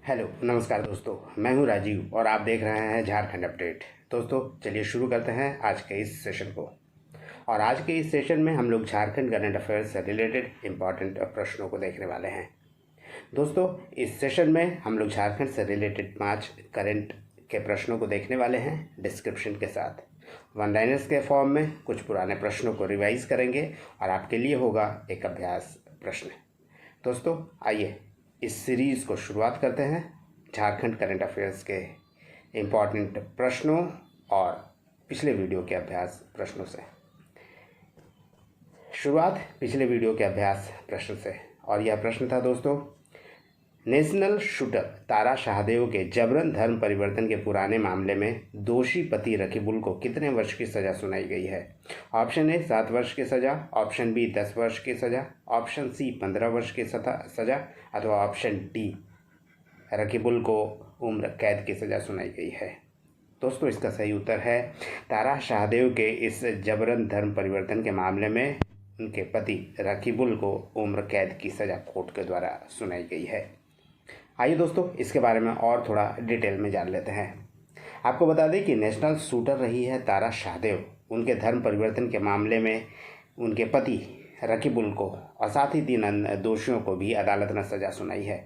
Hello नमस्कार दोस्तों, मैं हूं राजीव और आप देख रहे हैं झारखंड अपडेट। दोस्तों चलिए शुरू करते हैं आज के इस सेशन को। और आज के इस सेशन में हम लोग झारखंड करंट अफेयर्स से रिलेटेड इम्पॉर्टेंट प्रश्नों को देखने वाले हैं। दोस्तों इस सेशन में हम लोग झारखंड से रिलेटेड 5 करंट के प्रश्नों को देखने वाले हैं डिस्क्रिप्शन के साथ। वन लाइनर्स के फॉर्म में कुछ पुराने प्रश्नों को रिवाइज करेंगे और आपके लिए होगा एक अभ्यास प्रश्न। दोस्तों आइए इस सीरीज़ को शुरुआत करते हैं झारखंड करंट अफेयर्स के इम्पॉर्टेंट प्रश्नों और पिछले वीडियो के अभ्यास प्रश्नों से। शुरुआत पिछले वीडियो के अभ्यास प्रश्न से, और यह प्रश्न था दोस्तों, नेशनल शूटर तारा शाहदेव के जबरन धर्म परिवर्तन के पुराने मामले में दोषी पति रकीबुल को कितने वर्ष की सज़ा सुनाई गई है? ऑप्शन ए 7 वर्ष की सज़ा, ऑप्शन बी 10 वर्ष की सज़ा, ऑप्शन सी 15 वर्ष की सज़ा अथवा ऑप्शन डी रकीबुल को उम्र कैद की सज़ा सुनाई गई है। दोस्तों इसका सही उत्तर है तारा शाहदेव के इस जबरन धर्म परिवर्तन के मामले में उनके पति रकीबुल को उम्र कैद की सज़ा कोर्ट के द्वारा सुनाई गई है। आइए दोस्तों इसके बारे में और थोड़ा डिटेल में जान लेते हैं। आपको बता दें कि नेशनल शूटर रही है तारा शाहदेव। उनके धर्म परिवर्तन के मामले में उनके पति रकीबुल को और साथ ही 3 दोषियों को भी अदालत ने सज़ा सुनाई है।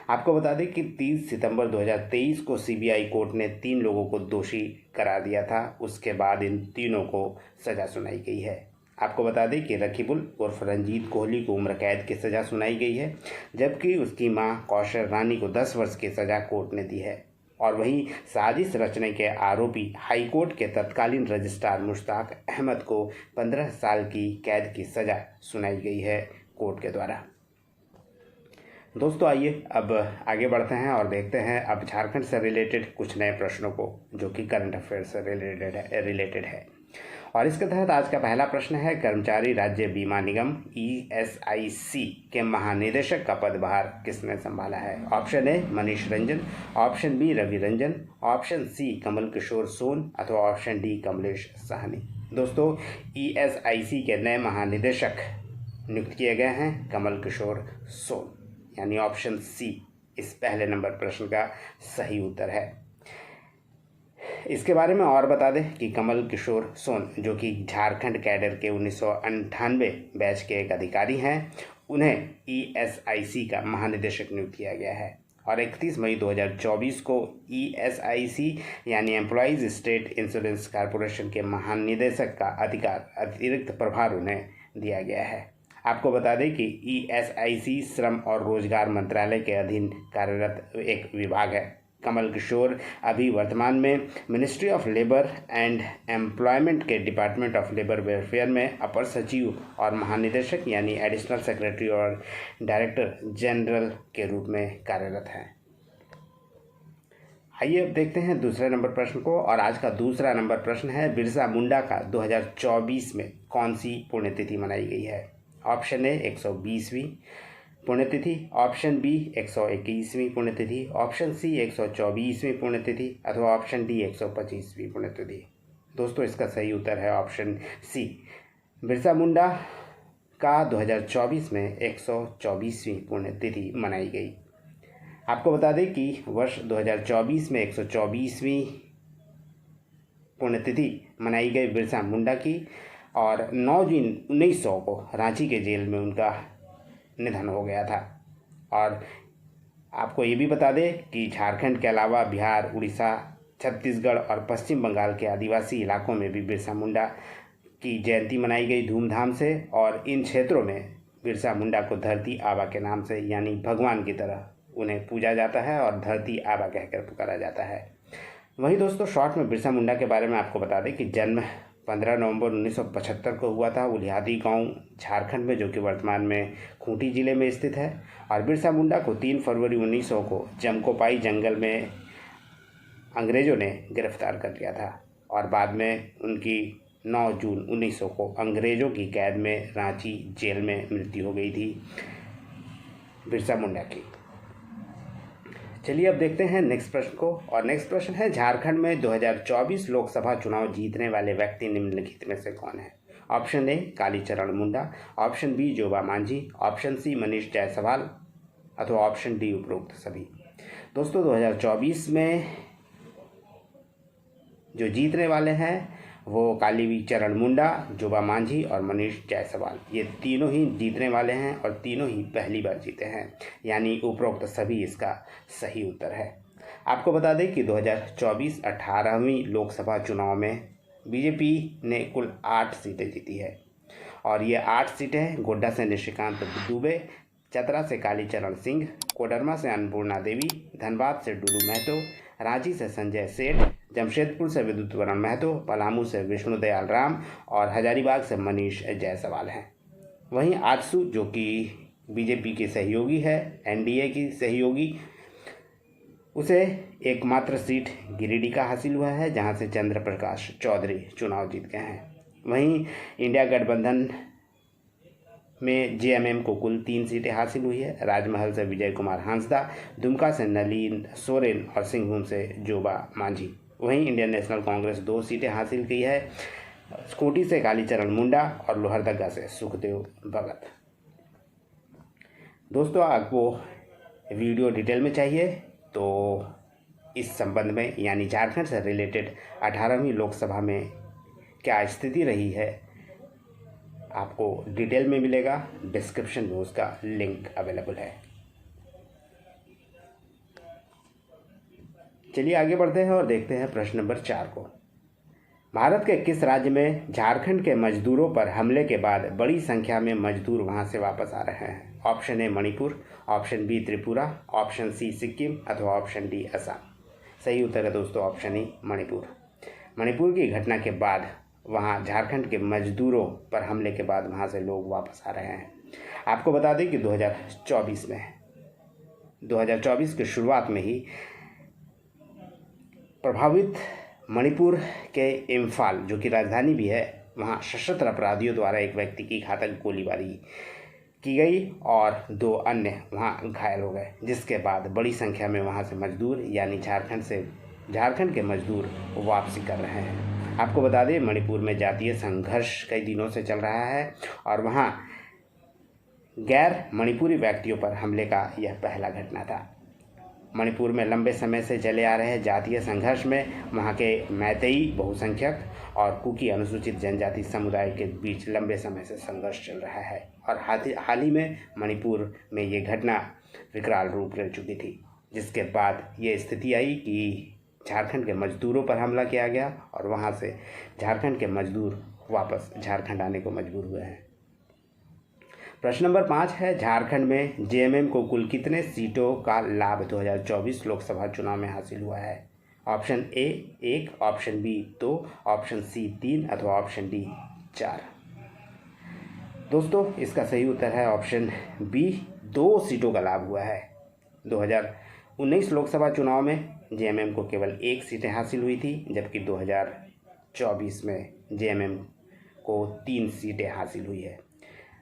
आपको बता दें कि 30 सितंबर 2023 को सीबीआई कोर्ट ने 3 लोगों को दोषी करार दिया था। उसके बाद इन तीनों को सज़ा सुनाई गई है। आपको बता दें कि रकीबुल उर्फ रंजीत कोहली को उम्र कैद की सज़ा सुनाई गई है, जबकि उसकी मां कौशल रानी को 10 वर्ष की सज़ा कोर्ट ने दी है। और वहीं साजिश रचने के आरोपी हाईकोर्ट के तत्कालीन रजिस्ट्रार मुश्ताक अहमद को 15 साल की कैद की सज़ा सुनाई गई है कोर्ट के द्वारा। दोस्तों आइए अब आगे बढ़ते हैं और देखते हैं अब झारखंड से रिलेटेड कुछ नए प्रश्नों को जो कि करंट अफेयर से रिलेटेड है। और इसके तहत आज का पहला प्रश्न है, कर्मचारी राज्य बीमा निगम ESIC के महानिदेशक का पदभार किसने संभाला है? Option A Manish Ranjan, option B Ravi Ranjan, option C Kamal Kishore Sone अथवा ऑप्शन डी कमलेश साहनी। दोस्तों ESIC के नए महानिदेशक नियुक्त किए गए हैं कमल किशोर सोन, यानी ऑप्शन सी इस पहले नंबर प्रश्न का सही उत्तर है। इसके बारे में और बता दें कि कमल किशोर सोन जो कि झारखंड कैडर के 1998 बैच के एक अधिकारी हैं, उन्हें ESIC का महानिदेशक नियुक्त किया गया है। और 31 मई 2024 को ESIC यानी एम्प्लॉइज स्टेट इंश्योरेंस कॉरपोरेशन के महानिदेशक का अतिरिक्त प्रभार उन्हें दिया गया है। आपको बता दें कि ESIC श्रम और रोजगार मंत्रालय के अधीन कार्यरत एक विभाग है। कमल किशोर अभी वर्तमान में ministry of labour and employment के डिपार्टमेंट ऑफ लेबर वेलफेयर में अपर सचिव और महानिदेशक यानी एडिशनल सेक्रेटरी और डायरेक्टर जनरल के रूप में कार्यरत हैं। आइए अब देखते हैं दूसरे नंबर प्रश्न को। और आज का दूसरा नंबर प्रश्न है, बिरसा मुंडा का 2024 में कौन सी पुण्यतिथि मनाई गई है? ऑप्शन ए 120वीं पुण्यतिथि, ऑप्शन बी 121वीं पुण्यतिथि, ऑप्शन सी 124वीं पुण्यतिथि अथवा ऑप्शन डी 125वीं पुण्यतिथि। दोस्तों इसका सही उत्तर है ऑप्शन सी, बिरसा मुंडा का 2024 में 124वीं पुण्यतिथि मनाई गई। आपको बता दें कि वर्ष 2024 में 124वीं पुण्यतिथि मनाई गई बिरसा मुंडा की, और 9 जून 1900 को रांची के जेल में उनका निधन हो गया था। और आपको ये भी बता दें कि झारखंड के अलावा बिहार, उड़ीसा, छत्तीसगढ़ और पश्चिम बंगाल के आदिवासी इलाकों में भी बिरसा मुंडा की जयंती मनाई गई धूमधाम से। और इन क्षेत्रों में बिरसा मुंडा को धरती आबा के नाम से यानी भगवान की तरह उन्हें पूजा जाता है और धरती आबा कहकर पुकारा जाता है। वहीं दोस्तों शॉर्ट में बिरसा मुंडा के बारे में आपको बता दें कि जन्म 15 नवंबर 1975 को हुआ था उलिहादी गांव झारखंड में, जो कि वर्तमान में खूंटी जिले में स्थित है। और बिरसा मुंडा को 3 फरवरी 1900 को जमकोपाई जंगल में अंग्रेज़ों ने गिरफ्तार कर लिया था और बाद में उनकी 9 जून 1900 को अंग्रेज़ों की कैद में रांची जेल में मृत्यु हो गई थी बिरसा मुंडा की। चलिए अब देखते हैं नेक्स्ट प्रश्न को। और नेक्स्ट प्रश्न है, झारखंड में 2024 लोकसभा चुनाव जीतने वाले व्यक्ति निम्नलिखित में से कौन है? Option A Kalicharan Munda, option B Joba Majhi, option C Manish Jaiswal अथवा ऑप्शन डी उपरोक्त सभी। दोस्तों 2024 में जो जीतने वाले हैं वो कालीचरण मुंडा, जोबा मांझी और मनीष जायसवाल, ये तीनों ही जीतने वाले हैं और तीनों ही पहली बार जीते हैं, यानी उपरोक्त सभी इसका सही उत्तर है। आपको बता दें कि 2024 18वीं लोकसभा चुनाव में बीजेपी ने कुल 8 सीटें जीती है और ये 8 सीटें गोड्डा से निशिकांत दुबे, चतरा से कालीचरण सिंह, कोडरमा से अन्नपूर्णा देवी, धनबाद से डुलू महतो, रांची से संजय सेठ, जमशेदपुर से विद्युत वरण महतो, पलामू से विष्णुदयाल राम और हजारीबाग से मनीष जायसवाल हैं। वहीं आजसू जो कि बीजेपी की सहयोगी है, एनडीए की सहयोगी, उसे एकमात्र सीट गिरिडीह का हासिल हुआ है जहां से चंद्र प्रकाश चौधरी चुनाव जीत गए हैं। वहीं इंडिया गठबंधन में जेएमएम को कुल 3 सीटें हासिल हुई है। राजमहल से विजय कुमार हांसदा, दुमका से नलिन सोरेन और सिंहभूम से जोबा मांझी। वहीं इंडियन नेशनल कांग्रेस 2 सीटें हासिल की है, कोटी से कालीचरण मुंडा और लोहरदगा से सुखदेव भगत। दोस्तों आपको वीडियो डिटेल में चाहिए तो इस संबंध में यानी झारखंड से रिलेटेड 18वीं लोकसभा में क्या स्थिति रही है आपको डिटेल में मिलेगा, डिस्क्रिप्शन में उसका लिंक अवेलेबल है। चलिए आगे बढ़ते हैं और देखते हैं प्रश्न नंबर 4 को। भारत के किस राज्य में झारखंड के मजदूरों पर हमले के बाद बड़ी संख्या में मजदूर वहां से वापस आ रहे हैं? Option A Manipur, option B Tripura, option C Sikkim अथवा ऑप्शन डी असम। सही उत्तर है दोस्तों ऑप्शन ई मणिपुर। मणिपुर की घटना के बाद वहां झारखंड के मजदूरों पर हमले के बाद वहां से लोग वापस आ रहे हैं। आपको बता दें कि 2024 की शुरुआत में ही प्रभावित मणिपुर के इम्फाल जो कि राजधानी भी है, वहां सशस्त्र अपराधियों द्वारा एक व्यक्ति की घातक गोलीबारी की गई और 2 अन्य वहां घायल हो गए, जिसके बाद बड़ी संख्या में वहां से मजदूर यानी झारखंड के मजदूर वापसी कर रहे हैं। आपको बता दें मणिपुर में जातीय संघर्ष कई दिनों से चल रहा है और वहां गैर मणिपुरी व्यक्तियों पर हमले का यह पहला घटना था। मणिपुर में लंबे समय से चले आ रहे जातीय संघर्ष में वहां के मैतेई बहुसंख्यक और कुकी अनुसूचित जनजाति समुदाय के बीच लंबे समय से संघर्ष चल रहा है और हाल ही में मणिपुर में ये घटना विकराल रूप ले चुकी थी, जिसके बाद ये स्थिति आई कि झारखंड के मजदूरों पर हमला किया गया और वहां से झारखंड के मजदूर वापस झारखंड आने को मजबूर हुए हैं। प्रश्न नंबर 5 है, झारखंड में जेएमएम को कुल कितने सीटों का लाभ 2024 लोकसभा चुनाव में हासिल हुआ है? Option A 1, option B 2, option C 3 अथवा ऑप्शन डी 4। दोस्तों इसका सही उत्तर है ऑप्शन बी, 2 सीटों का लाभ हुआ है। 2019 लोकसभा चुनाव में जेएमएम को केवल 1 सीटें हासिल हुई थी, जबकि 2024 में जेएमएम को 3 सीटें हासिल हुई है।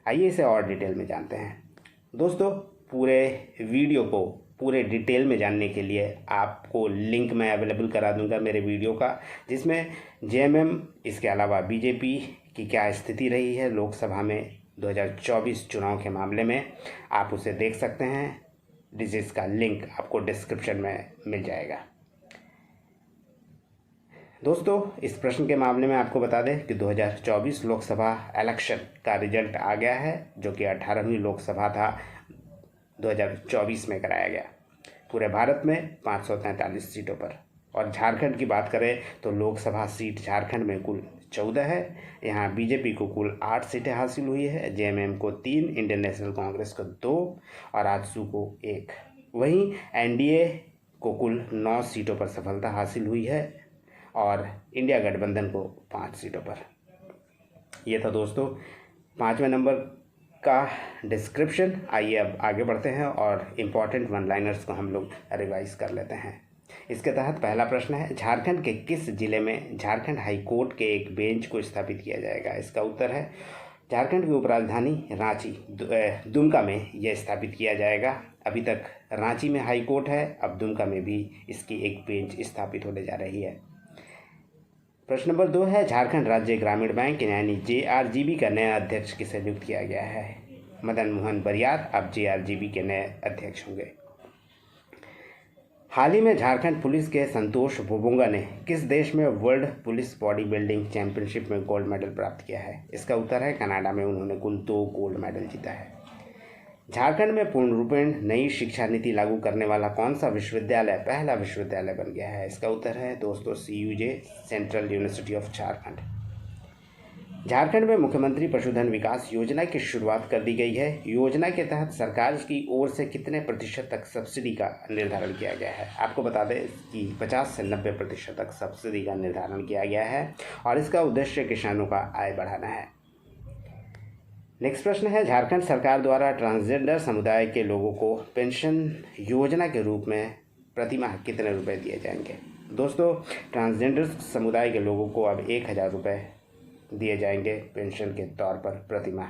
आइए इसे और डिटेल में जानते हैं। दोस्तों पूरे वीडियो को पूरे डिटेल में जानने के लिए आपको लिंक मैं अवेलेबल करा दूंगा मेरे वीडियो का, जिसमें जेएमएम इसके अलावा बीजेपी की क्या स्थिति रही है लोकसभा में 2024 चुनाव के मामले में, आप उसे देख सकते हैं। जिसका लिंक आपको डिस्क्रिप्शन में मिल जाएगा। दोस्तों इस प्रश्न के मामले में आपको बता दें कि 2024 लोकसभा इलेक्शन का रिजल्ट आ गया है, जो कि 18वीं लोकसभा था 2024 में कराया गया पूरे भारत में 543 सीटों पर। और झारखंड की बात करें तो लोकसभा सीट झारखंड में कुल 14 है। यहाँ बीजेपी को कुल 8 सीटें हासिल हुई है, जेएमएम को 3, इंडियन नेशनल कांग्रेस को 2 और आजसू को 1। वहीं एनडीए को कुल 9 सीटों पर सफलता हासिल हुई है और इंडिया गठबंधन को 5 सीटों पर। ये था दोस्तों 5वें नंबर का डिस्क्रिप्शन। आइए अब आगे बढ़ते हैं और इम्पॉर्टेंट 1 लाइनर्स को हम लोग रिवाइज कर लेते हैं। इसके तहत पहला प्रश्न है, झारखंड के किस जिले में झारखंड हाई कोर्ट के एक बेंच को स्थापित किया जाएगा? इसका उत्तर है झारखंड की उपराजधानी रांची दुमका में यह स्थापित किया जाएगा। अभी तक रांची में हाई कोर्ट है, अब दुमका में भी इसकी एक बेंच स्थापित होने जा रही है। प्रश्न नंबर 2 है, झारखंड राज्य ग्रामीण बैंक यानी जेआरजीबी का नया अध्यक्ष किसे नियुक्त किया गया है? मदन मोहन बरियार अब जेआरजीबी के नए अध्यक्ष होंगे। हाल ही में झारखंड पुलिस के संतोष बुबुंगा ने किस देश में world police body building championship में गोल्ड मेडल प्राप्त किया है? इसका उत्तर है कनाडा में उन्होंने कुल 2 गोल्ड मेडल जीता है। झारखंड में पूर्ण रूपेण नई शिक्षा नीति लागू करने वाला कौन सा विश्वविद्यालय पहला विश्वविद्यालय बन गया है? इसका उत्तर है दोस्तों CUJ, central university of Jharkhand. Jharkhand में मुख्यमंत्री पशुधन विकास योजना की शुरुआत कर दी गई है। योजना के तहत सरकार की ओर से कितने प्रतिशत तक सब्सिडी का निर्धारण किया गया है? आपको बता दें कि 50 से 90% तक सब्सिडी का निर्धारण किया गया है और इसका उद्देश्य किसानों का आय बढ़ाना है। नेक्स्ट प्रश्न है, झारखंड सरकार द्वारा ट्रांसजेंडर समुदाय के लोगों को पेंशन योजना के रूप में प्रतिमाह कितने रुपए दिए जाएंगे? दोस्तों, ट्रांसजेंडर समुदाय के लोगों को अब 1000 रुपये दिए जाएंगे पेंशन के तौर पर प्रतिमाह।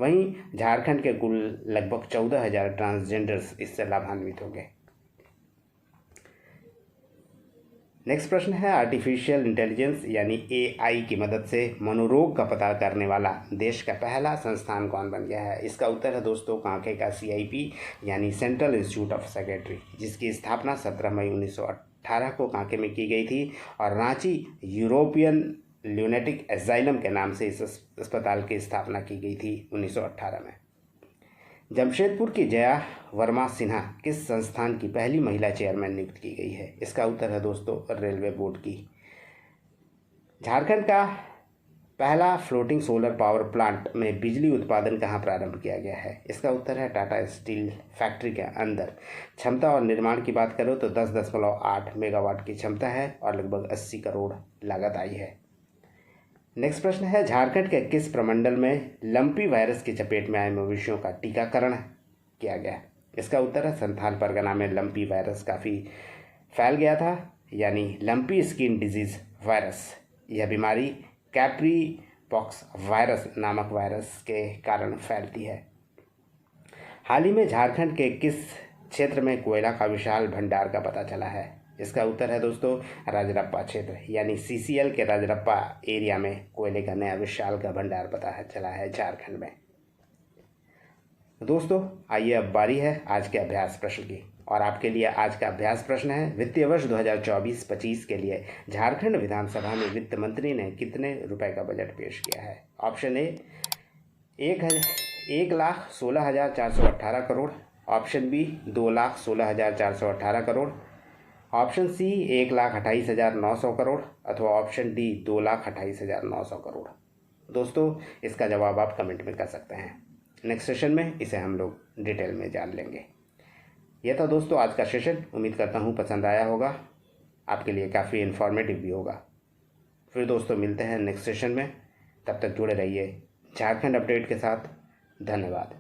वहीं झारखंड के कुल लगभग 14,000 ट्रांसजेंडर्स इससे लाभान्वित होंगे। नेक्स्ट प्रश्न है, आर्टिफिशियल इंटेलिजेंस यानी AI की मदद से मनोरोग का पता करने वाला देश का पहला संस्थान कौन बन गया है? इसका उत्तर है दोस्तों कांके का CIP यानी सेंट्रल इंस्टीट्यूट ऑफ साइकेट्री, जिसकी स्थापना 17 मई 1918 को कांके में की गई थी और रांची यूरोपियन ल्यूनेटिक एजाइलम के नाम से इस अस्पताल की स्थापना की गई थी 1918 में। जमशेदपुर की जया वर्मा सिन्हा किस संस्थान की पहली महिला चेयरमैन नियुक्त की गई है? इसका उत्तर है दोस्तों रेलवे बोर्ड की। झारखंड का पहला फ्लोटिंग सोलर पावर प्लांट में बिजली उत्पादन कहाँ प्रारंभ किया गया है? इसका उत्तर है टाटा स्टील फैक्ट्री के अंदर। क्षमता और निर्माण की बात करो तो 10.8 मेगावाट की क्षमता है और लगभग 80 करोड़ लागत आई है। नेक्स्ट प्रश्न है, झारखंड के किस प्रमंडल में लंपी वायरस की चपेट में आए मवेशियों का टीकाकरण किया गया? इसका उत्तर है संथाल परगना में लंपी वायरस काफ़ी फैल गया था, यानी लंपी स्किन डिजीज़ वायरस। यह बीमारी कैप्री पॉक्स वायरस नामक वायरस के कारण फैलती है। हाल ही में झारखंड के किस क्षेत्र में कोयला का विशाल भंडार का पता चला है? इसका उत्तर है दोस्तों राजरप्पा क्षेत्र, यानी CCL के राजरप्पा एरिया में कोयले का नया विशाल का भंडार पता चला है झारखंड में। दोस्तोों, आइए अब बारी है आज के अभ्यास प्रश्न की, और आपके लिए आज का अभ्यास प्रश्न है, वित्तीय वर्ष 2024-25 के लिए झारखंड विधानसभा में वित्त मंत्री ने कितने रुपए का बजट पेश किया है? Option A 1,16,418 crore, option B 2,16,418 crore, option C 1,28,900 crore अथवा ऑप्शन डी 2,28,900 करोड़। दोस्तों, इसका जवाब आप कमेंट में कर सकते हैं। नेक्स्ट सेशन में इसे हम लोग डिटेल में जान लेंगे। यह था दोस्तों आज का सेशन। उम्मीद करता हूँ पसंद आया होगा, आपके लिए काफ़ी इन्फॉर्मेटिव भी होगा। फिर दोस्तों मिलते हैं नेक्स्ट सेशन में, तब तक जुड़े रहिए झारखंड अपडेट के साथ। धन्यवाद।